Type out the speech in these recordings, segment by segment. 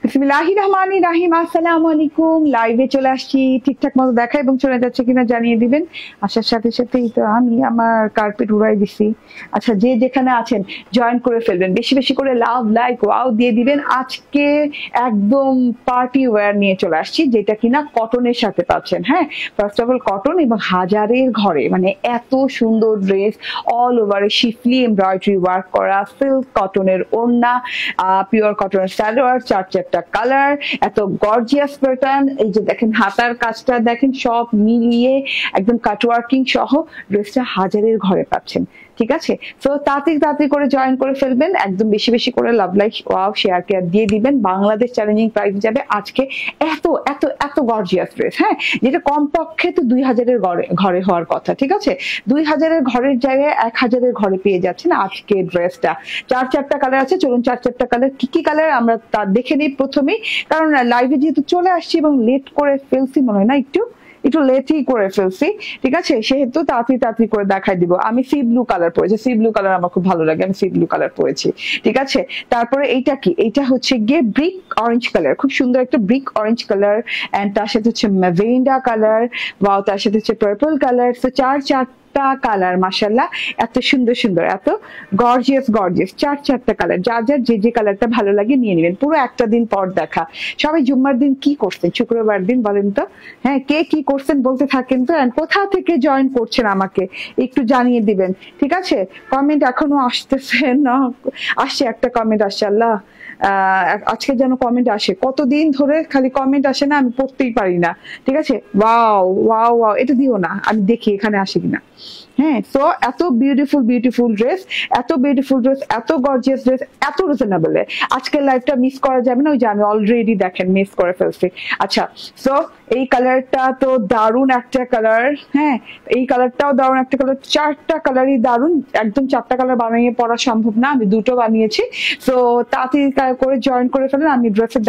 বিসমিল্লাহির রহমানির রহিম। আসসালামু আলাইকুম। লাইভে চলে আসছি, ঠিকঠাক মতো দেখা এবং শোনা যাচ্ছে কিনা জানিয়ে দিবেন। আসার সাথে সাথেই তো আমি আমার কার্পেট উড়াই দিছি। আচ্ছা, যে যেখানে আছেন জয়েন করে ফেলবেন, বেশি বেশি করে লাভ, লাইক, ওয়াও দিয়ে দিবেন। আজকে একদম পার্টি ওয়্যার নিয়ে চলে আসছি, যেটা কিনা কটনের সাথে পাচ্ছেন। হ্যাঁ, ফার্স্ট অফ অল কটন এবং হাজারের ঘরে, মানে এত সুন্দর ড্রেস, অল ওভারে শিফলি এমব্রয়ডারি ওয়ার্ক করা, সিল্ক কটনের ওড়না, পিওর কটনের সালোয়ার, চার চারটা কালার, এত গর্জিয়াস প্যাটার্ন। এই যে দেখেন হাতার কাজটা দেখেন, সব মিলিয়ে একদম কাটওয়ার্কিং সহ ড্রেসটা হাজারের ঘরে পাচ্ছেন। ঠিক আছে, তো তাড়াতাড়ি তাড়াতাড়ি করে জয়েন করে ফেলবেন, একদম বেশি বেশি করে লাভ, লাইক, ওয়াও, শেয়ার কেয়ার দিয়ে দিবেন। বাংলাদেশ চ্যালেঞ্জিং প্রাইস যাবে আজকে এত এত এত গর্জিয়াস ড্রেস। হ্যাঁ, যেটা কমপক্ষে তো 2000-এর ঘরে হওয়ার কথা। ঠিক আছে, 2000-এর ঘরের জায়গায় 1000-এর ঘরে পেয়ে যাচ্ছেন আজকে ড্রেসটা। চার চারটা কালার আছে, চলুন চার চারটা কালার কি কি কালার আমরা তা দেখে নিই প্রথমেই, কারণ লাইভে যেহেতু চলে আসছি এবং লেট করে ফেলছি মনে হয় না, একটু লেটই করে ফেলছি। ঠিক আছে, সেহেতু তাড়াতাড়ি তাড়াতাড়ি করে দেখাই দিব। আমি সি ব্লু কালার পরেছি, সি ব্লু কালার আমার খুব ভালো লাগে, আমি সি ব্লু কালার পরেছি। ঠিক আছে, তারপরে এইটা কি, এইটা হচ্ছে গিয়ে ব্রিক অরেঞ্জ কালার, খুব সুন্দর একটা ব্রিক অরেঞ্জ কালার, এন্ড তার সাথে হচ্ছে ম্যাভেন্ডা কালার, ওয়াও, তার সাথে হচ্ছে পার্পল কালার। তো চার কালার, মাশাআল্লাহ, এত সুন্দর সুন্দর, এত গর্জিয়াস গর্জিয়াস, চার চারটা কালার। যার যার যে যে কালারটা ভালো লাগে নিয়ে নেবেন। পুরো একটা দিন পর দেখা। সবাই জুম্মার দিন কি করছেন, শুক্রবার দিন বলেন তো? হ্যাঁ, কে কি করছেন বলতে থাকেন তো, কোথা থেকে জয়েন করছেন আমাকে একটু জানিয়ে দিবেন। ঠিক আছে, কমেন্ট এখনো আসতেছে না, আসছে একটা কমেন্ট আসছে। আল্লাহ, আজকে যেন কমেন্ট আসে, কতদিন ধরে খালি কমেন্ট আসে না, আমি পড়তেই পারি না। ঠিক আছে, ওয়াও ওয়াও ওয়াও, এটা দিও না, আমি দেখি এখানে আসে কিনা। হ্যাঁ, তো এত বিউটিফুল বিউটিফুল ড্রেস, এত বিউটিফুল ড্রেস, এত গর্জিয়াস ড্রেস, এত রিজনেবল। আজকের লাইভটা মিস করা যাবে না, ওই যে আমি অলরেডি দেখেন মিস করে ফেলছি। আচ্ছা, সো এই কালারটা তো দারুণ একটা কালার। হ্যাঁ, এই কালারটাও দারুণ একটা কালার, চারটা কালারই দারুণ। একদম চারটা কালার বানিয়ে পড়া সম্ভব না, আমি দুটো বানিয়েছি। তো তাড়াতাড়ি করে জয়েন করে ফেলেন, আমি ড্রেসের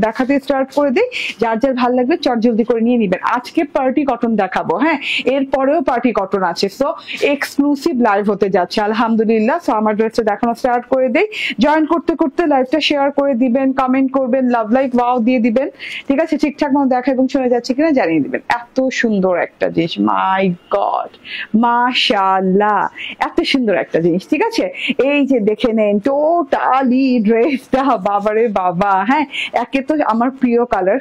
দেখাতে স্টার্ট করে দিই। যার যার ভালো লাগবে চট জলদি করে নিয়ে নিবেন। আজকে পার্টি কটন দেখাবো। হ্যাঁ, এরপরেও পার্টি কটন আছে, সো এক্সক্লুসিভ লাইভ হতে যাচ্ছে আলহামদুলিল্লাহ। সো আমার ড্রেসটা দেখানো স্টার্ট করে দেই। জয়েন করতে করতে লাইভটা শেয়ার করে দিবেন, কমেন্ট করবেন, লাভ, লাইক, ওয়াও দিয়ে দিবেন। ঠিক আছে, ঠিকঠাক মতো দেখা এবং শোনা যাচ্ছে কিনা জানিয়ে দিবেন। এত সুন্দর একটা জিনিস, মাই গড, মাশাআল্লাহ, এত সুন্দর একটা জিনিস। ঠিক আছে, এই যে দেখে নেন টোটালি ড্রেসটা, বাবারে বাবা। হ্যাঁ, একে তো আমার প্রিয় কালার,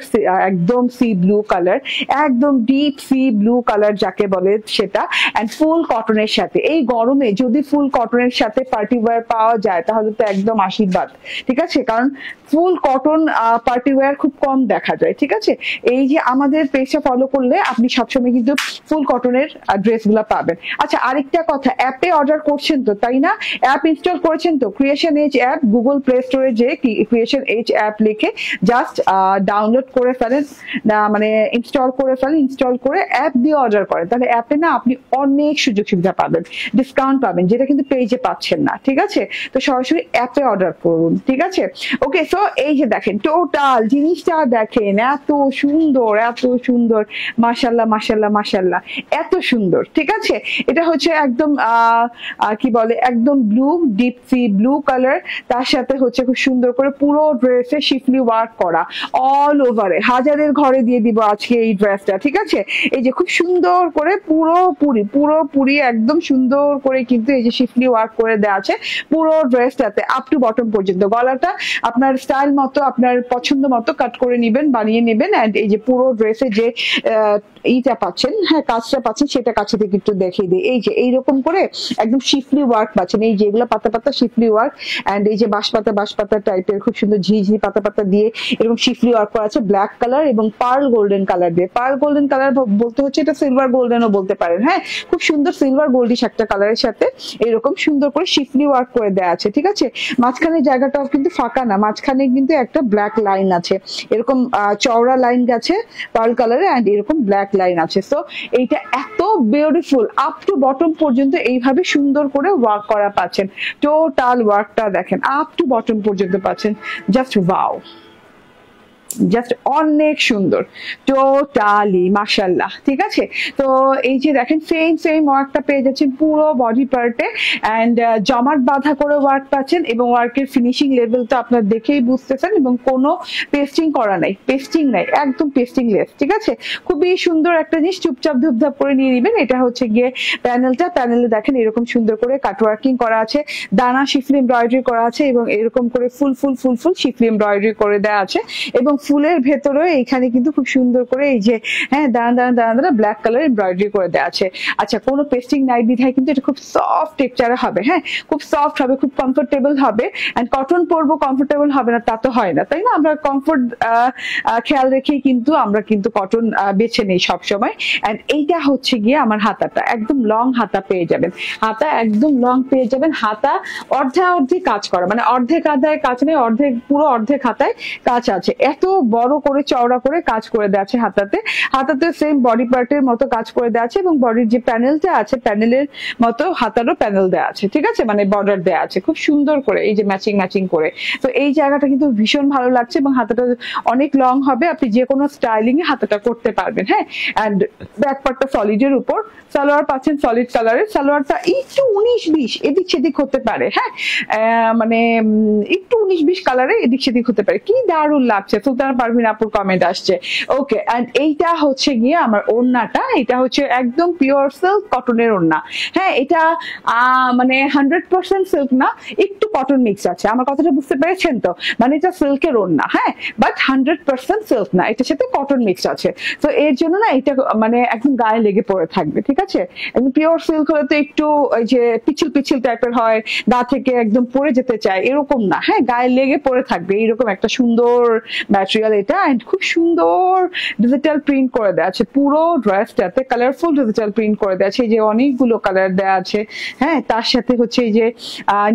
একদম সি ব্লু কালার, একদম ডিপ সি ব্লু কালার যাকে বলে সেটা, এন্ড ফুল কটনের সাথে। এই গরমে যদি ফুল কটনের সাথে পার্টি ওয়্যার পাওয়া যায় তাহলে তো একদম আশীর্বাদ। ঠিক আছে, কারণ ফুল কটন পার্টি ওয়্যার খুব কম দেখা যায়। ঠিক আছে, এই যে আমাদের পেজটা ফলো করলে আপনি সবসময় কিন্তু ফুল কটনের ড্রেস গুলা পাবেন। আচ্ছা, আরেকটা কথা, অ্যাপে অর্ডার করছেন তো, তাই না? অ্যাপ ইনস্টল করেছেন তো? Creation edge app, Google play স্টোরে যে ক্রিয়েশন এজ অ্যাপ লিখে জাস্ট ডাউনলোড করে ফেলেন, মানে ইনস্টল করে ফেলেন। ইনস্টল করে অ্যাপ দিয়ে অর্ডার করেন, তাহলে অ্যাপে না আপনি অনেক সুযোগ সুবিধা পাবেন, ডিসকাউন্ট পাবেন, যেটা কিন্তু পেজে পাচ্ছেন না। ঠিক আছে, তো সরাসরি অ্যাপে অর্ডার করুন। ঠিক আছে, ওকে। সো এই যে দেখেন টোটাল জিনিসটা দেখেন, এত সুন্দর, এত সুন্দর, মাশাল্লাহ মাশাল্লাহ মাশাল্লাহ, এত সুন্দর। ঠিক আছে, এটা হচ্ছে একদম কি বলে, একদম blue, deep sea blue colour, তার সাথে হচ্ছে খুব সুন্দর করে পুরো ড্রেসে শিফলি ওয়ার্ক করা, অল ওভারে। হাজারের ঘরে দিয়ে দিব আজকে এই ড্রেসটা। ঠিক আছে, এই যে খুব সুন্দর করে পুরোপুরি একদম সুন্দর করে কিন্তু এই যে শিফলি ওয়ার্ক করে দেওয়া আছে পুরো ড্রেসটাতে, আপ টু বটম পর্যন্ত। গলাটা আপনার স্টাইল মতো, আপনার পছন্দ মতো কাট করে নিবেন, বানিয়ে নেবেন। এন্ড এই যে পুরো ড্রেসে যে এইটা পাচ্ছেন, হ্যাঁ কাজটা পাচ্ছেন, সেটা কাছে থেকে একটু দেখিয়ে দিই। এই যে এইরকম করে একদম শিফলি ওয়ার্ক পাচ্ছেন, এই যে এগুলো পাতা পাতা শিফলি ওয়ার্ক, এন্ড এই যে বাঁশপাতা টাইপের খুব সুন্দর ঝিঝি পাতা পাতা দিয়ে এরকম শিফলি ওয়ার্ক করা আছে, ব্ল্যাক কালার এবং পার্ল গোল্ডেন কালার দিয়ে। পার্ল গোল্ডেন কালার বলতে হচ্ছে এটা সিলভার গোল্ডেনও বলতে পারেন। হ্যাঁ, খুব সুন্দর সিলভার গোল্ডিশ একটা কালারের সাথে এরকম সুন্দর করে শিফলি ওয়ার্ক করে দেওয়া আছে। ঠিক আছে, মাঝখানে জায়গাটাও কিন্তু ফাঁকা না, মাঝখানে কিন্তু একটা ব্ল্যাক লাইন আছে, এরকম চওড়া লাইন গেছে পার্ল কালারে, এন্ড এরকম ব্ল্যাক লাইন আছে। সো এইটা এত বিউটিফুল, আপ টু বটম পর্যন্ত এইভাবে সুন্দর করে ওয়ার্ক করা পাচ্ছেন। টোটাল ওয়ার্কটা দেখেন, আপ টু বটম পর্যন্ত পাচ্ছেন, জাস্ট ওয়াও। জাস্ট অনেক সুন্দর, টোটালি মাশাআল্লাহ। ঠিক আছে, তো এই যে দেখেন সেম ওয়ার্কটা পেয়ে যাচ্ছেন পুরো বডি পার্টে, অ্যান্ড জমাট বাঁধা করে ওয়ার্ক পাচ্ছেন, এবং ওয়ার্কের ফিনিশিং লেভেল তো আপনার দেখেই বুঝতেছেন, এবং কোনো পেস্টিং করা নাই, পেস্টিং নাই, একদম পেস্টিং লেস। ঠিক আছে, খুবই সুন্দর একটা জিনিস, চুপচাপ ধুপধাপ করে নিয়ে নিবেন। এটা হচ্ছে গিয়ে প্যানেলটা, প্যানেলে দেখেন এরকম সুন্দর করে কাট ওয়ার্কিং করা আছে, দানা শিফলি এমব্রয়ডারি করা আছে, এবং এরকম করে ফুল শিফলি এমব্রয়ডারি করে দেওয়া আছে, এবং ফুলের ভেতরেও এইখানে কিন্তু খুব সুন্দর করে এই যে হ্যাঁ দানা ব্ল্যাক কালার এমব্রয়ডারি করে দেওয়া আছে। আচ্ছা, কোনো পেস্টিং নাই বিধায় কিন্তু এটা খুব সফট টেক্সচারে হবে, হ্যাঁ খুব সফট হবে, খুব কমফোর্টেবল হবে। এন্ড কটন পরবো কমফোর্টেবল হবে না তা তো হয় না, তাই না? আমরা কমফোর্ট খেয়াল রেখেই কিন্তু আমরা কিন্তু কটন বেছে নিই সবসময়। এন্ড এইটা হচ্ছে গিয়ে আমার হাতাটা, একদম লং হাতা পেয়ে যাবেন, হাতা একদম লং পেয়ে যাবেন। হাতা অর্ধেক কাজ করা, মানে অর্ধেক আদায় কাজ নেই, পুরো অর্ধেক হাতায় কাজ আছে, এত বড় করে চওড়া করে কাজ করে দেওয়া আছে হাতাতে। হাতাতে সেম বডি পার্টের মতো কাজ করে দেওয়া আছে, এবং বডির যে প্যানেলটা আছে প্যানেলের মতো হাতারও প্যানেল দেওয়া আছে। ঠিক আছে, মানে বর্ডার দেওয়া আছে খুব সুন্দর করে, এই যে ম্যাচিং করে। তো এই জায়গাটা কিন্তু ভীষণ ভালো লাগছে, এবং হাতাটা অনেক লং হবে, আপনি যে কোনো স্টাইলিং এ হাতাটা করতে পারবেন। হ্যাঁ, এন্ড ব্যাক পার্টটা সলিডের উপর, সালোয়ার পাচ্ছেন সলিড কালারের। সালোয়ারটা একটু 19-20 এদিক সেদিক হতে পারে, হ্যাঁ মানে একটু 19-20 কালারে এদিক সেদিক হতে পারে। কি দারুণ লাগছে, সুলতানা পারভিন আপুর কমেন্ট আসছে। ওকে, এন্ড এইটা হচ্ছে গিয়ে আমার ওড়নাটা, এটা হচ্ছে একদম পিওর সিল্ক কটনের ওড়না। হ্যাঁ, এটা মানে 100% সিল্ক না, একটু কটন মিক্স আছে। আমার কথাটা বুঝতে পেরেছেন তো? মানে এটা সিল্কের ওড়না, হ্যাঁ, বাট 100% সিল্ক না, এটার সাথে কটন মিক্স আছে। তো এর জন্য না এটা মানে একদম গায়ে লেগে পড়ে থাকবে। ঠিক আছে, একদম পিওর সিল্ক হলে তো একটু ওই যে পিছিল টাইপের হয়, গা থেকে একদম পড়ে যেতে চায়, এরকম না। হ্যাঁ, গায়ে লেগে পড়ে থাকবে, এরকম একটা সুন্দর ম্যাটেরিয়াল এটা। এন্ড খুব সুন্দর ডিজিটাল প্রিন্ট করে দেওয়া আছে পুরো ড্রেসটাতে, কালারফুল ডিজিটাল প্রিন্ট করে দেওয়া আছে, এই যে অনেকগুলো কালার দেওয়া আছে। হ্যাঁ, তার সাথে হচ্ছে এই যে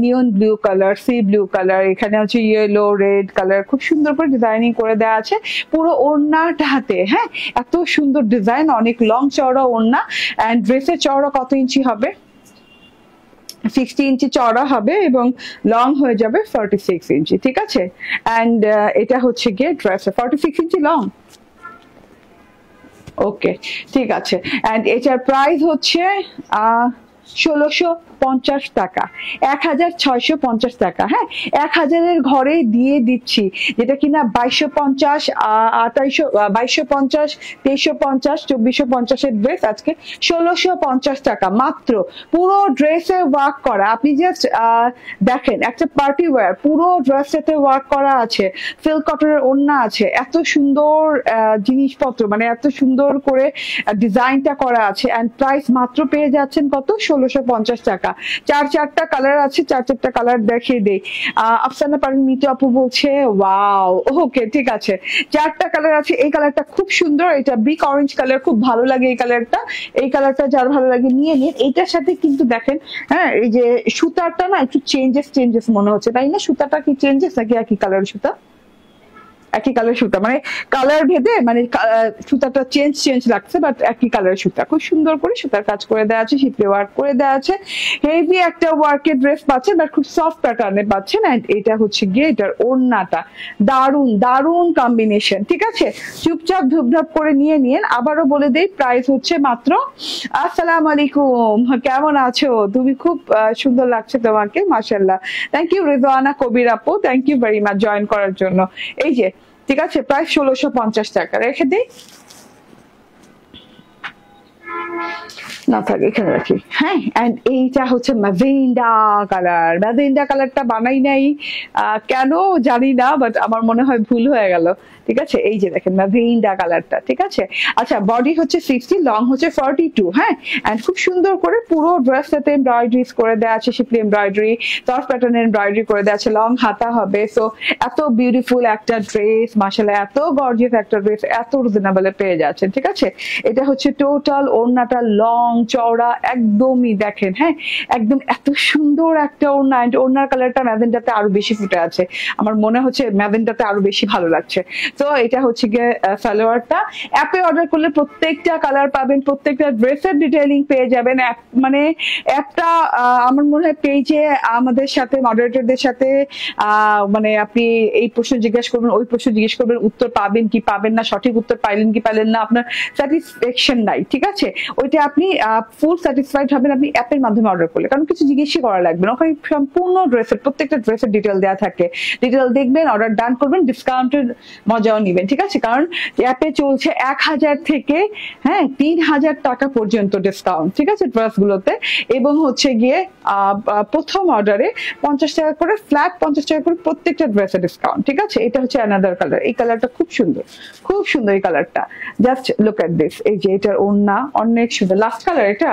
neon blue colour, C blue colour, এখানে হচ্ছে ইয়েলো রেড কালার, খুব সুন্দর করে ডিজাইনিং করে দেওয়া আছে পুরো ওড়নাটাতে। হ্যাঁ, এত সুন্দর ডিজাইন, অনেক লং চওড়া ওড়না। এন্ড ড্রেসের চওড়া কত ইঞ্চি হবে? 60 ইঞ্চি চওড়া হবে, এবং লং হয়ে যাবে 46 ইঞ্চি। ঠিক আছে, এন্ড এটা হচ্ছে গিয়ে ড্রেস 46 ইঞ্চি লং। ওকে, ঠিক আছে। এন্ড এটার প্রাইস হচ্ছে 1650 টাকা, 1650 টাকা। হ্যাঁ, 1000-এর ঘরে দিয়ে দিচ্ছি, যেটা কিনা 2250, 2250, 2350, 2450-এর ড্রেস আজকে 1650 টাকা মাত্র। পুরো ড্রেসে ওয়ার্ক করা, আপনি জাস্ট দেখেন, একটা পার্টি ওয়্যার, পুরো ড্রেসটাতে ওয়ার্ক করা আছে, সিল্ক কটনের ওড়না আছে, এত সুন্দর জিনিসপত্র, মানে এত সুন্দর করে ডিজাইনটা করা আছে। এন্ড প্রাইস মাত্র পেয়ে যাচ্ছেন কত? 1650 টাকা। চারটা কালার আছে, চারটা কালার দেখিয়ে দেই। আফসানা পারভিন মিতু আপু বলছে ওয়াও, ওকে ঠিক আছে, চারটা কালার আছে। এই কালারটা খুব সুন্দর, এটা বিগ অরেঞ্জ কালার, খুব ভালো লাগে এই কালারটা। এই কালারটা যার ভালো লাগে নিয়ে নিন। এইটার সাথে কিন্তু দেখেন, হ্যাঁ এই যে সুতাটা না একটু চেঞ্জেস মনে হচ্ছে, তাই না? সুতাটা কি চেঞ্জেস নাকি একই কালার সুতা? একই কালার সুতা, মানে কালার ভেদে মানে সুতাটা চেঞ্জ লাগছে, বাট একই কালার সুতা। খুব সুন্দর করে সুতার কাজ করে দেওয়া আছে, শিপে ওয়ার্ক করে দেওয়া আছে। হেভি একটা ওয়ার্কের ড্রেস পাচ্ছেন, বাট খুব সফট প্যাটার্নে পাচ্ছেন। এন্ড এটা হচ্ছে গিয়ে এটার ওড়নাটা, দারুন কম্বিনেশন। ঠিক আছে, চুপচাপ ধুপধাপ করে নিয়ে নিন। আবারও বলে দেই, প্রাইস হচ্ছে মাত্র। আসসালামু আলাইকুম, কেমন আছো তুমি? খুব সুন্দর লাগছে তোমাকে, মাশাআল্লাহ। থ্যাংক ইউ রিজওয়ানা কবির আপু, thank you very much join করার জন্য। এই যে ঠিক আছে, প্রায় 1650 টাকা রেখে দিই, না থাকে এখানে রাখি। হ্যাঁ, এন্ড এইটা হচ্ছে ম্যাজেন্ডা কালার। ম্যাজেন্ডা কালারটা বানাই নাই কেন জানি না, বাট আমার মনে হয় ভুল হয়ে গেল। ঠিক আছে, এই যে দেখেন ম্যাজেন্ডা কালারটা। ঠিক আছে, আচ্ছা বডি হচ্ছে 60, লং হচ্ছে 42। হ্যাঁ, এন্ড খুব সুন্দর করে পুরো ড্রেসটাতে এমব্রয়ডারিজ করে দেওয়া আছে, শিপলি এমব্রয়ডারি, সফট প্যাটার্নের এমব্রয়ডারি করে দেওয়া আছে, লং হাতা হবে। সো এত বিউটিফুল একটা ড্রেস, মাশাআল্লাহ, এত গর্জিয়াস একটা ড্রেস এত রিজনেবলে পেয়ে যাচ্ছেন। ঠিক আছে, এটা হচ্ছে টোটাল ওড়নাটা লং চওড়া একদমই দেখেন, হ্যাঁ একদম এত সুন্দর একটা ওড়না। ওড়নার কালারটা ম্যাজেন্টাতে আরো বেশি ফুটে আছে, আমার মনে হচ্ছে ম্যাজেন্টাতে আরো বেশি ভালো লাগছে। তো এটা হচ্ছে গিয়ে সালোয়ারটা। অ্যাপে অর্ডার করলে প্রত্যেকটা কালার পাবেন, প্রত্যেকটা ড্রেসের ডিটেইলিং পেয়ে যাবেন। মানে অ্যাপটা আমার মনে হয় পেজে আমাদের সাথে মডারেটরদের সাথে মানে আপনি এই প্রশ্ন জিজ্ঞাসা করবেন, ওই প্রশ্ন জিজ্ঞেস করবেন, উত্তর পাবেন কি পাবেন না, সঠিক উত্তর পাইলেন কি পাইলেন না, আপনার স্যাটিসফ্যাকশন নাই, ঠিক আছে? ওইটা আপনি ফুল স্যাটিসফাইড হবেন আপনি অ্যাপের মাধ্যমে অর্ডার করলে, কারণ কিছু জিজ্ঞেসই করা লাগবে না। ওখানে সম্পূর্ণ ড্রেসের প্রত্যেকটা ড্রেসের ডিটেল দেওয়া থাকে। ডিটেল দেখবেন, অর্ডার ডান করবেন, ডিসকাউন্টের মজাও নিবেন, ঠিক আছে? কারণ অ্যাপে চলছে 1000 থেকে 3000 টাকা পর্যন্ত ডিসকাউন্ট, ঠিক আছে ড্রেসগুলোতে। এবং হচ্ছে গিয়ে প্রথম অর্ডারে 50 টাকা করে ফ্ল্যাট, 50 টাকা করে প্রত্যেকটা ড্রেসের ডিসকাউন্ট, ঠিক আছে? এটা হচ্ছে অ্যানাদার কালার। এই কালারটা খুব সুন্দর, খুব সুন্দর এই কালারটা। Just look at this. এই যে এটার ওড়না অনেক সুন্দর, লাস্ট কালার এটা,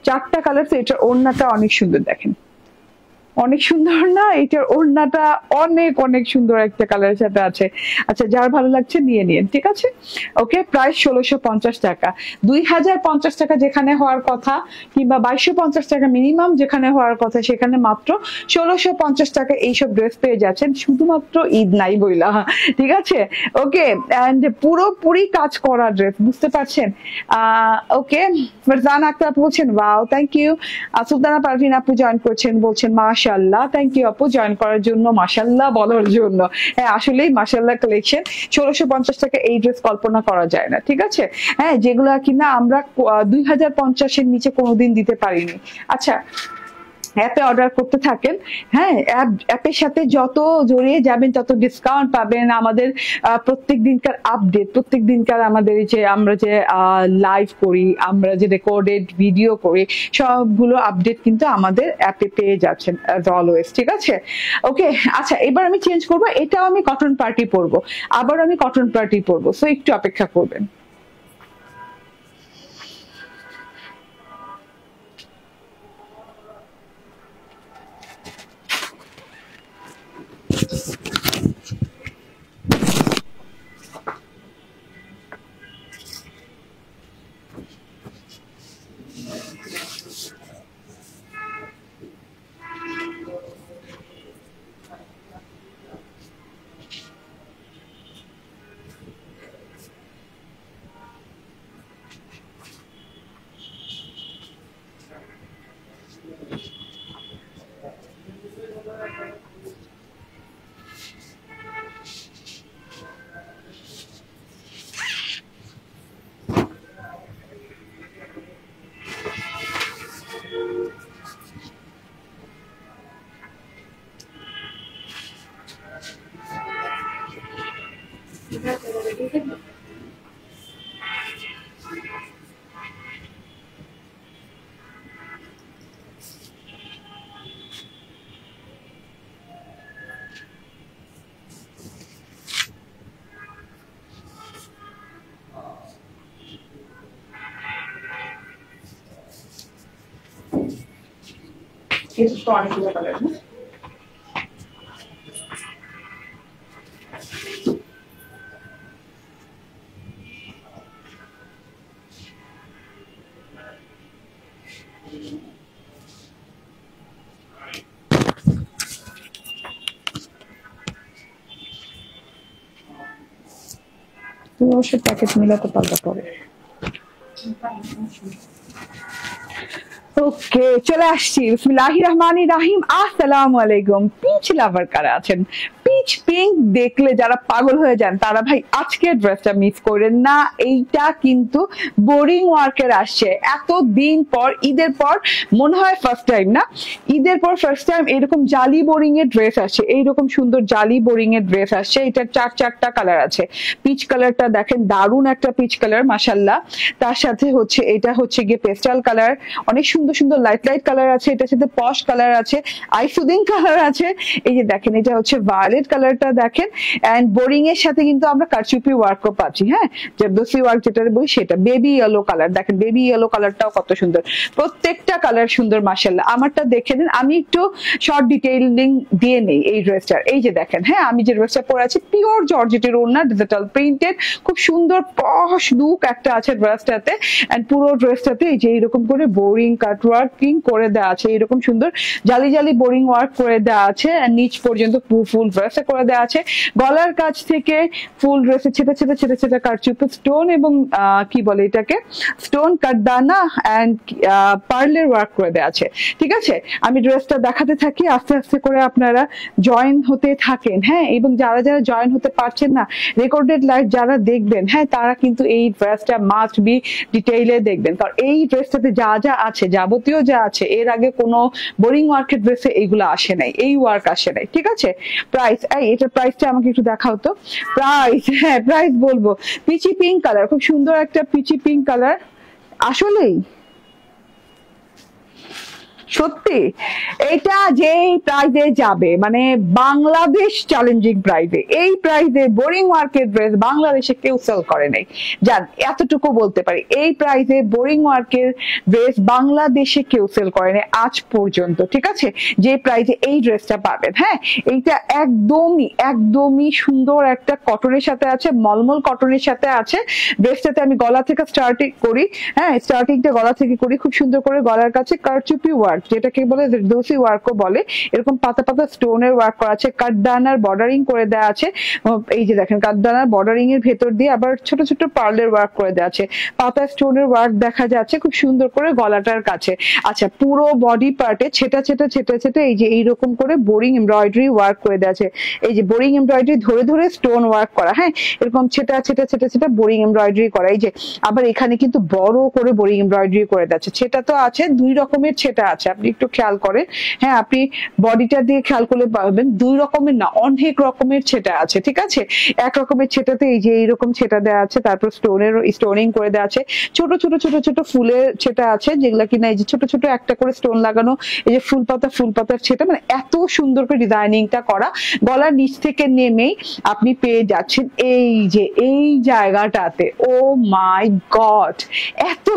4টা কালার, তো এটার ওড়নাটা অনেক সুন্দর, দেখেন অনেক সুন্দর না? এটার ওড়নাটা অনেক অনেক সুন্দর একটা কালারের সাথে আছে। আচ্ছা, যার ভালো লাগছে নিয়ে নিন, ঠিক আছে? ওকে, প্রাইস 1650 টাকা। 2050 টাকা যেখানে হওয়ার কথা, কিংবা 2250 টাকা মিনিমাম যেখানে হওয়ার কথা, সেখানে মাত্র 1650 টাকা এইসব ড্রেস পেয়ে যাচ্ছেন, শুধুমাত্র ঈদ নাই বইলা, ঠিক আছে? ওকে, এন্ড পুরোপুরি কাজ করা ড্রেস, বুঝতে পারছেন? ওকে, ফারজান আক্তার বলছেন wow, thank you. Sultana Parveen আপু জয়েন করছেন, বলছেন মাশাআল্লাহ, থ্যাংক ইউ আপু জয়েন করার জন্য, মাশাআল্লাহ বলার জন্য। হ্যাঁ, আসলেই মাশাআল্লাহ কালেকশন। 1650 টাকা এই ড্রেস কল্পনা করা যায় না, ঠিক আছে? হ্যাঁ, যেগুলো কিনা আমরা 2050-এর নিচে কোনোদিন দিতে পারিনি। আচ্ছা, অ্যাপে অর্ডার করতে থাকেন, হ্যাঁ অ্যাপের সাথে যত জড়িয়ে যাবেন তত ডিসকাউন্ট পাবেন। আমাদের প্রত্যেক দিনকার আপডেট, প্রত্যেক দিনকার আমাদের যে আমরা যে লাইভ করি, আমরা যে রেকর্ডেড ভিডিও করি, সবগুলো আপডেট কিন্তু আমাদের অ্যাপে পেয়ে যাচ্ছেন অ্যাজ অলওয়েজ, ঠিক আছে? ওকে, আচ্ছা এবার আমি চেঞ্জ করবো, এটাও আমি কটন পার্টি পরবো, আবার আমি কটন পার্টি পরবো, সো একটু অপেক্ষা করবেন। তো অনেকগুলো কালার না, তুমি অবশ্যই প্যাকেট মিলাতে পারবে পরে। ওকে, চলে আসছি। বিসমিল্লাহির রহমানির রহিম। আসসালামু আলাইকুম। পিচ লাভার কারা আছেন? পিচ পিঙ্ক দেখলে যারা পাগল হয়ে যান তারা ভাই আজকের ড্রেসটা মিস করেন না। এইটা কিন্তু বোরিং ওয়ার্কের আসছে এত দিন পর, ঈদের পর মনে হয় ফার্স্ট টাইম, না ঈদের পর ফার্স্ট টাইম এরকম জালি বোরিং এর ড্রেস আসছে, এইরকম সুন্দর জালি বোরিং এর ড্রেস আসছে। এটার 4টা কালার আছে। পিচ কালারটা দেখেন, দারুণ একটা পিচ কালার মাশাআল্লাহ। তার সাথে হচ্ছে এটা হচ্ছে গিয়ে পেস্টাল কালার, অনেক সুন্দর সুন্দর লাইট লাইট কালার আছে। এটার সাথে পশ কালার আছে, আই সুদিং কালার আছে। এই যে দেখেন, এটা হচ্ছে ভায়োলেট কালারটা দেখেন, এন্ড বোরিং এর সাথে কিন্তু আমরা কারচুপি ওয়ার্কও পাচ্ছি। হ্যাঁ, জরদোসি ওয়ার্ক যেটা বলি সেটা বেবি ইয়েলো কালার, দেখেন বেবি ইয়েলো কালারটাও কত সুন্দর, প্রত্যেকটা কালার সুন্দর মাশাআল্লাহ। আমারটা দেখে নিন, আমি একটু শর্ট ডিটেইলিং দিয়ে নেই এই ড্রেসটার। এই যে দেখেন, হ্যাঁ আমি যে ড্রেসটা পরে আছি পিওর জর্জেটের ওড়না, ডিজিটাল প্রিন্টেড, খুব সুন্দর পশ লুক একটা আছে ড্রেসটাতে। এন্ড পুরো ড্রেসটাতে এই যে এরকম করে বোরিং কাট ওয়ার্কিং করে দেওয়া আছে, এরকম সুন্দর জালি জালি বোরিং ওয়ার্ক করে দেওয়া আছে, নিচ পর্যন্ত ফুল ড্রেসে করে দেওয়া আছে। গলার কাছ থেকে ফুল ড্রেসে ছেটা ছেটা ছেটা ছেটা কারচুপি স্টোন এবং কি বলে এটাকে স্টোন কাটদানা এন্ড পার্লের ওয়ার্ক করে দেওয়া আছে। ঠিক আছে, আমি ড্রেসটা দেখাতে থাকি, আস্তে আস্তে করে আপনারা জয়েন হতে থাকেন। হ্যাঁ, এবং যারা যারা জয়েন হতে পারছেন না, রেকর্ডেড লাইভ যারা দেখবেন, হ্যাঁ তারা কিন্তু এই ড্রেসটা মাস্ট বি ডিটেইলে দেখবেন, কারণ এই ড্রেসটাতে যা যা আছে, যাবতীয় যা আছে, এর আগে কোনো বোরিং ওয়ার্কের ড্রেসে এইগুলো আসে নাই, এই ওয়ার্ক আসে নাই। ঠিক আছে, প্রাইস, এটার প্রাইসটা আমাকে একটু দেখাও তো। প্রাইস, হ্যাঁ প্রাইস বলবো, পিচি পিঙ্ক কালার, খুব সুন্দর একটা পিচি পিঙ্ক কালার। আসলেই সত্যি এটা যেই প্রাইজে যাবে, মানে বাংলাদেশ চ্যালেঞ্জিং প্রাইজে, এই প্রাইজে বোরিং ওয়ার্কের ড্রেস বাংলাদেশে কেউ সেল করে নাই। জান, এতটুকু বলতে পারি, এই প্রাইজে বোরিং ওয়ার্কের ড্রেস বাংলাদেশে কেউ সেল করে নাই আজ পর্যন্ত। ঠিক আছে, যে প্রাইজে এই ড্রেসটা পাবেন, হ্যাঁ এইটা একদমই একদমই সুন্দর একটা কটনের সাথে আছে, মলমল কটনের সাথে আছে। ড্রেসটাতে আমি গলা থেকে স্টার্টিং করি, হ্যাঁ স্টার্টিংটা গলা থেকে করি, খুব সুন্দর করে গলার কাছে কারচুপি ওয়ার্ক, যেটাকে বলে জরদোসি ওয়ার্কও বলে, এরকম পাতা পাতা স্টোনের ওয়ার্ক করা আছে, কাঠদানার বর্ডারিং করে দেওয়া আছে। এই যে দেখেন কাঠদানার বর্ডারিং এর ভেতর দিয়ে আবার ছোট ছোট পার্লের ওয়ার্ক করে দেওয়া আছে, পাতা স্টোনের ওয়ার্ক দেখা যাচ্ছে খুব সুন্দর করে গলাটার কাছে। আচ্ছা, পুরো বডি পার্টে ছেটা ছেটা ছেটা ছেটা এই যে এইরকম করে বোরিং এমব্রয়ডারি ওয়ার্ক করে দেওয়া আছে, এই যে বোরিং এমব্রয়ডারি ধরে ধরে স্টোন ওয়ার্ক করা, হ্যাঁ এরকম ছেটা ছেটা ছেটা ছেটা বোরিং এমব্রয়ডারি করা। এই যে আবার এখানে কিন্তু বড় করে বোরিং এমব্রয়ডারি করে দেওয়া আছে, ছেটা তো আছে, দুই রকমের ছেটা আছে, আপনি একটু খেয়াল করেন। হ্যাঁ, আপনি বডিটা দিয়ে খেয়াল করলে পাবেন দুই রকমের না, অনেক রকমের ছেটা আছে। ঠিক আছে, এক রকমের ছেটাতে এই যে এইরকম ছেটা দেওয়া আছে, তারপর স্টোনিং করে দেওয়া আছে, ছোট ছোট ছোট ছোট ফুলের ছেটা আছে, যেগুলা কিনা এই যে ছোট ছোট একটা করে স্টোন লাগানো, এই যে ফুল পাতার ছেটা, মানে এত সুন্দর করে ডিজাইনিংটা করা। গলার নিচ থেকে নেমেই আপনি পেয়ে যাচ্ছেন এই যে এই জায়গাটাতে, ও মাই গড, এত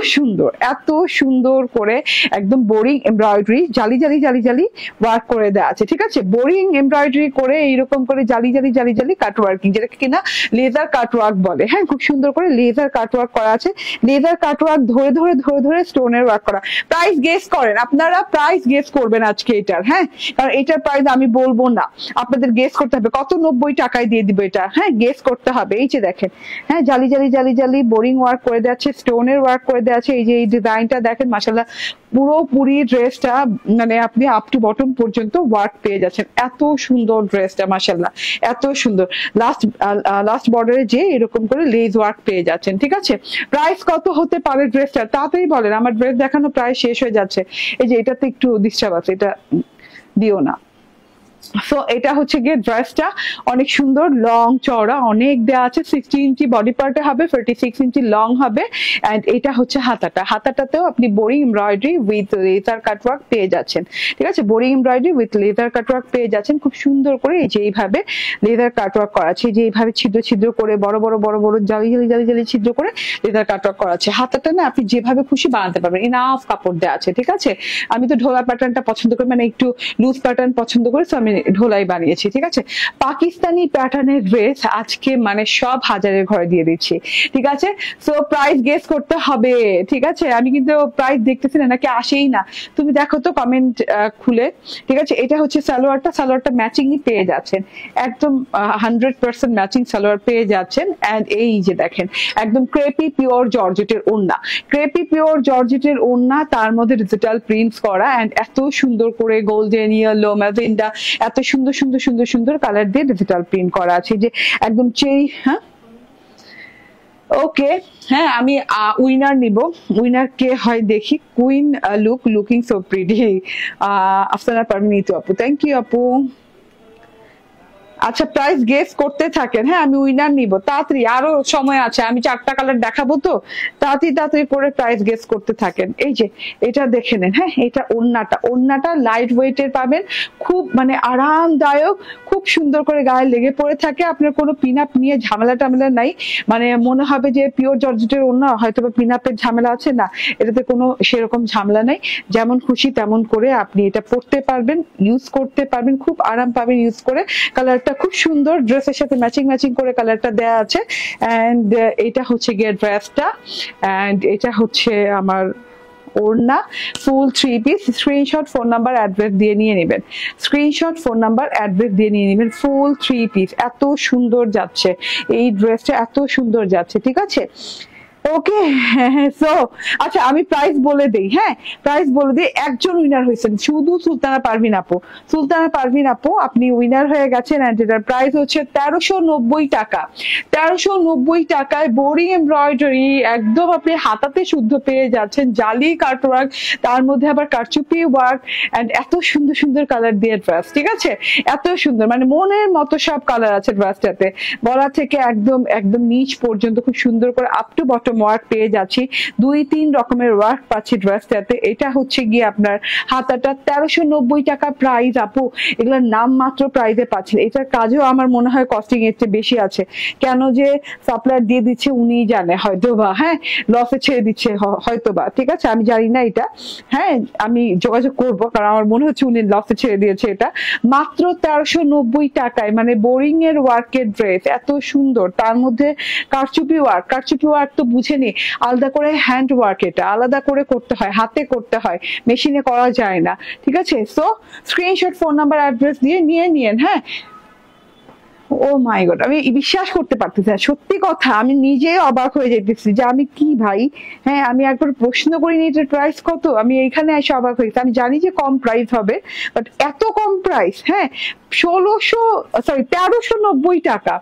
সুন্দর করে একদম বোরিং এমব্রয়ডারি জালি জালি জালি জালি ওয়ার্ক করে দেওয়া আছে। ঠিক আছে, বোরিং এমব্রয়ডারি করে এইরকম করে জালি জালি জালি জালি কাট ওয়ার্কিং, যেটাকে কিনা লেজার কাট ওয়ার্ক বলে। হ্যাঁ, খুব সুন্দর করে লেজার কাট ওয়ার্ক করা আছে, লেজার কাট ওয়ার্ক ধরে ধরে ধরে ধরে স্টোনের ওয়ার্ক করা। প্রাইস গেস করেন, আপনারা প্রাইস গেস করবেন আজকে এটার, হ্যাঁ কারণ এটার প্রাইস আমি বলবো না, আপনাদের গেস করতে হবে কত, 90 টাকায় দিয়ে দিব এটা। হ্যাঁ, গেস করতে হবে। এই যে দেখেন, হ্যাঁ জালি জালি জালি জালি বোরিং ওয়ার্ক করে দেওয়া আছে, স্টোনের ওয়ার্ক করে দেওয়া আছে। এই যে এই ডিজাইনটা দেখেন মাশাআল্লাহ, পুরোপুরি ড্রেসটা মানে আপনি আপ টু বটম পর্যন্ত ওয়ার্ক পেয়ে যাচ্ছেন, এত সুন্দর ড্রেসটা মাশাআল্লাহ, এত সুন্দর। লাস্ট বর্ডারে যে এরকম করে লেজ ওয়ার্ক পেয়ে যাচ্ছেন। ঠিক আছে, প্রাইস কত হতে পারে ড্রেসটা তাড়াতাড়ি বলেন, আমার ড্রেস দেখানো প্রায় শেষ হয়ে যাচ্ছে। এই যে এটাতে একটু ডিস্টার্ব আছে, এটা দিও না। সো এটা হচ্ছে গিয়ে ড্রেসটা অনেক সুন্দর, লং চওড়া অনেক দেওয়া আছে, 60 ইঞ্চি বডি পার্টে হবে, 46 ইঞ্চি লং হবে। এন্ড এটা হচ্ছে হাতাটাতেও আপনি boring embroidery with laser cutwork পেয়ে যাচ্ছেন। ঠিক আছে, boring embroidery with laser cutwork পেয়ে যাচ্ছেন, খুব সুন্দর করে এই যে এইভাবে লেজার কাটওয়ার্ক করা আছে, যে এইভাবে ছিদ্র ছিদ্র করে বড় বড় বড় বড় জালি জালি জালি জালি ছিদ্র করে লেজার কাটওয়ার্ক করা আছে। হাতাটা না আপনি যেভাবে খুশি বানাতে পারবেন, ইনাফ কাপড় দেওয়া আছে। ঠিক আছে, আমি তো ঢোলা প্যাটার্নটা পছন্দ করি, মানে একটু লুজ প্যাটার্ন পছন্দ করি, আমি ঢোলাই বানিয়েছি। ঠিক আছে, পাকিস্তানি প্যাটার্নের ড্রেস আজকে মানে সব হাজারের ঘরে দিয়ে দিচ্ছি। ঠিক আছে, সো প্রাইস গেস করতে হবে। ঠিক আছে, আমি কিন্তু প্রাইস দেখতেছি না, নাকি আসেই না, তুমি দেখো তো কমেন্ট খুলে। ঠিক আছে, এটা হচ্ছে সালোয়ারটা ম্যাচিংই পেয়ে যাচ্ছেন, একদম 100% ম্যাচিং সালোয়ার পেয়ে যাচ্ছেন। এন্ড এই যে দেখেন একদম ক্রেপি পিওর জর্জেটের ওড়না, ক্রেপি পিওর জর্জেটের ওড়না, তার মধ্যে ডিজিটাল প্রিন্টস করা, এন্ড এত সুন্দর করে গোল্ডেন, ইয়েলো, ম্যাজেন্ডা, এত সুন্দর সুন্দর সুন্দর সুন্দর কালার দিয়ে ডিজিটাল প্রিন্ট করা আছে, যে একদম চেরি। হ্যাঁ ওকে, হ্যাঁ আমি উইনার নিব, উইনার কে হয় দেখি। Queen looking so pretty, Afsana Parmin আপু, থ্যাংক ইউ আপু। আচ্ছা প্রাইস গেস করতে থাকেন, হ্যাঁ আমি উইনার নিব তাড়াতাড়ি, আরো সময় আছে, আমি 4টা কালার দেখাবো তো, তাড়াতাড়ি করে প্রাইস গেস করতে থাকেন। এই যে এটা দেখে নেন, হ্যাঁ এটা ওড়নাটা লাইট ওয়েটের পাবেন, খুব মানে আরামদায়ক, খুব সুন্দর করে গায়ে লেগে পড়ে থাকে, আপনার কোনো পিন আপ নিয়ে ঝামেলা টামেলা নাই, মানে মনে হবে যে পিওর জর্জেটের ওড়না হয়তো বা পিন আপের ঝামেলা আছে, না এটাতে কোনো সেরকম ঝামেলা নাই, যেমন খুশি তেমন করে আপনি এটা পরতে পারবেন, ইউজ করতে পারবেন, খুব আরাম পাবেন ইউজ করে। কালারটা খুব সুন্দর, ড্রেসের সাথে ম্যাচিং করে কালারটা দেয়া আছে। এন্ড এটা হচ্ছে গিয়ে ড্রেসটা, এন্ড এটা হচ্ছে আমার ওড়না, ফুল 3 piece. Screenshot, phone number, address দিয়ে নিয়ে নেবেন, স্ক্রিনশট, ফোন নাম্বার, অ্যাড্রেস দিয়ে নিয়ে নেবেন। ফুল 3 পিস, এত সুন্দর যাচ্ছে এই ড্রেসটা, এত সুন্দর যাচ্ছে, ঠিক আছে ওকে। সো আচ্ছা আমি প্রাইস বলে দিই, হ্যাঁ প্রাইস বলে দিই, একজন উইনার হয়েছেন, শুধু সুলতানা পারভিন আপু, আপনি উইনার হয়ে গেছেন। এন্ড এটার প্রাইস হচ্ছে 1390 টাকা। 1390 টাকায় বোরিং এমব্রয়ডারি, একদম আপনি হাতাতে শুদ্ধ পেয়ে যাচ্ছেন, জালি কাটওয়ার্ক, তার মধ্যে আবার কারচুপি ওয়ার্ক, এন্ড এত সুন্দর সুন্দর কালার দিয়ে ড্রেস, ঠিক আছে এত সুন্দর, মানে মনের মতো সব কালার আছে ড্রেসটাতে, গলা থেকে একদম একদম নিচ পর্যন্ত খুব সুন্দর করে আপ টু বটম ওয়ার্ক পেয়ে যাচ্ছি, 2-3 রকমের ওয়ার্ক পাচ্ছি ড্রেসটাতে। এটা হচ্ছে গিয়ে আপনার হাতাটা, 1390 টাকা প্রাইস আপু, এগুলোর নাম মাত্র প্রাইসে পাচ্ছেন, এটার কাজও আমার মনে হয় কস্টিং এর চেয়ে বেশি আছে, কেন যে সাপ্লায়ার দিয়ে দিচ্ছে উনি জানে হয়তোবা, হ্যাঁ লসে ছেড়ে দিচ্ছে হয়তোবা, ঠিক আছে আমি জানি না এটা, হ্যাঁ আমি যোগাযোগ করব, কারণ আমার মনে হচ্ছে উনি লসে ছেড়ে দিয়েছে। এটা মাত্র 1390 টাকায়, মানে বোরিং এর ওয়ার্কের ড্রেস, এত সুন্দর, তার মধ্যে কারচুপি ওয়ার্ক তো বুঝেনি, আলাদা করে হ্যান্ড ওয়ার্ক, এটা আলাদা করে করতে হয়, হাতে করতে হয়, মেশিনে করা যায় না, ঠিক আছে। So screenshot, phone number, address দিয়ে নিয়েন, হ্যাঁ। ও মাই গড, আমি বিশ্বাস করতে পারতেছি না, সত্যি কথা আমি নিজে অবাক হয়ে যেতেছি যে আমি কি ভাই, হ্যাঁ আমি একবার প্রশ্ন করিনি এটার প্রাইস কত, আমি এখানে এসে অবাক হয়েছি। আমি জানি যে কম প্রাইস হবে, বাট এত কম প্রাইস, হ্যাঁ 1390 টাকা,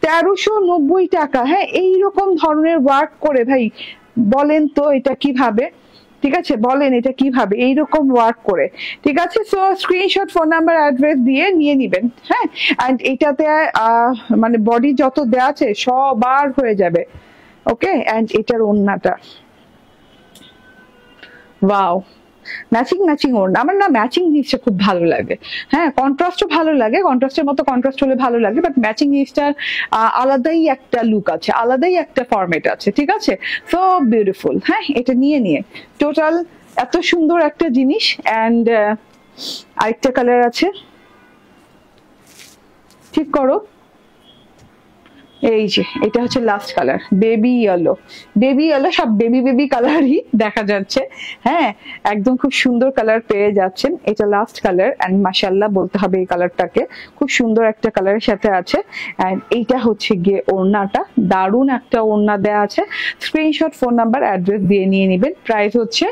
1390 টাকা, হ্যাঁ এইরকম ধরনের ওয়ার্ক করে ভাই, বলেন তো এটা কিভাবে, ঠিক আছে বলেন এটা কিভাবে এইরকম ওয়ার্ক করে, ঠিক আছে। So screenshot, phone number, address দিয়ে নিয়ে নিবেন, হ্যাঁ। এন্ড এটাতে মানে বডি যত দেয়া আছে সবার হয়ে যাবে, ওকে। এন্ড এটার ওড়নাটা, ওয়াও, ম্যাচিং ওড়না, আমার না ম্যাচিং জিনিসটা খুব ভালো লাগে, হ্যাঁ কন্ট্রাস্টও ভালো লাগে, কন্ট্রাস্টের মতো কন্ট্রাস্ট হলে ভালো লাগে, বাট ম্যাচিং জিনিসটার আলাদাই একটা লুক আছে, আলাদাই একটা ফরম্যাট আছে, ঠিক আছে। সো বিউটিফুল, হ্যাঁ এটা নিয়ে টোটাল এত সুন্দর একটা জিনিস। এন্ড আরেকটা কালার আছে, ঠিক করো, এই যে এটা হচ্ছে লাস্ট কালার, বেবি ইয়েলো, সব বেবি কালারই দেখা যাচ্ছে, হ্যাঁ একদম খুব সুন্দর কালার পেয়ে যাচ্ছেন, এটা লাস্ট কালার। এন্ড মাশাআল্লাহ বলতে হবে এই কালারটাকে, খুব সুন্দর একটা কালারের সাথে আছে। এন্ড এইটা হচ্ছে গিয়ে ওড়নাটা, দারুণ একটা ওড়না দেয়া আছে। স্ক্রিনশট, ফোন নাম্বার, অ্যাড্রেস দিয়ে নিয়ে নেবেন। প্রাইস হচ্ছে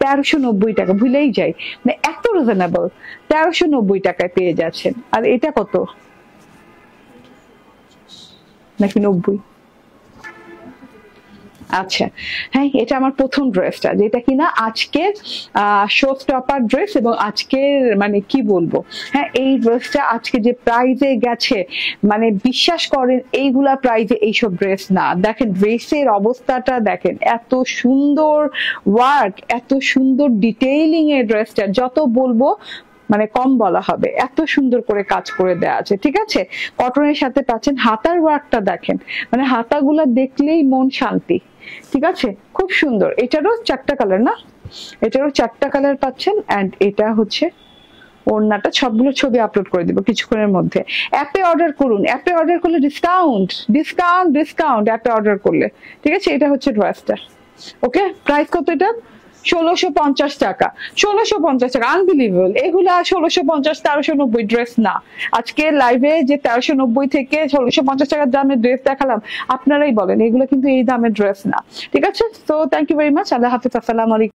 1390 টাকা, ভুলেই যাই মানে এত রিজনেবল, 1390 টাকায় পেয়ে যাচ্ছেন। আর এটা কত নাকি 90? আচ্ছা হ্যাঁ, এটা আমার প্রথম ড্রেসটা, যেটা কিনা আজকের শো স্টপার ড্রেস, এবং আজকের মানে কি বলবো, হ্যাঁ এই ড্রেসটা আজকে যে প্রাইজে গেছে, মানে বিশ্বাস করেন এইগুলা প্রাইজে এইসব ড্রেস না। দেখেন ড্রেসের অবস্থাটা দেখেন, এত সুন্দর ওয়ার্ক, এত সুন্দর ডিটেইলিং এর ড্রেসটা, যত বলবো মানে কম বলা হবে, এত সুন্দর করে কাজ করে দেওয়া আছে, ঠিক আছে। কটনের সাথে পাচ্ছেন, হাতার ওয়ার্কটা দেখেন, মানে হাতাগুলা দেখলেই মন শান্তি, ঠিক আছে খুব সুন্দর। এটারও 4টা কালার না, এটারও 4টা কালার পাচ্ছেন। এন্ড এটা হচ্ছে ওড়নাটা, সবগুলো ছবি আপলোড করে দিব কিছুক্ষণের মধ্যে। অ্যাপে অর্ডার করুন, অ্যাপে অর্ডার করলে ডিসকাউন্ট, অ্যাপে অর্ডার করলে, ঠিক আছে। এটা হচ্ছে ড্রেসটা, ওকে। প্রাইস কত এটা? 1650 টাকা, 1650 টাকা, আনবিলিভেবল। এগুলা 1650 1390 ড্রেস না। আজকে লাইভে যে 1390 থেকে 1650 টাকার দামের ড্রেস দেখালাম, আপনারাই বলেন এগুলো কিন্তু এই দামের ড্রেস না, ঠিক আছে। তো থ্যাংক ইউ ভেরি মাচ, আল্লাহ হাফিজ, আসসালামু আলাইকুম।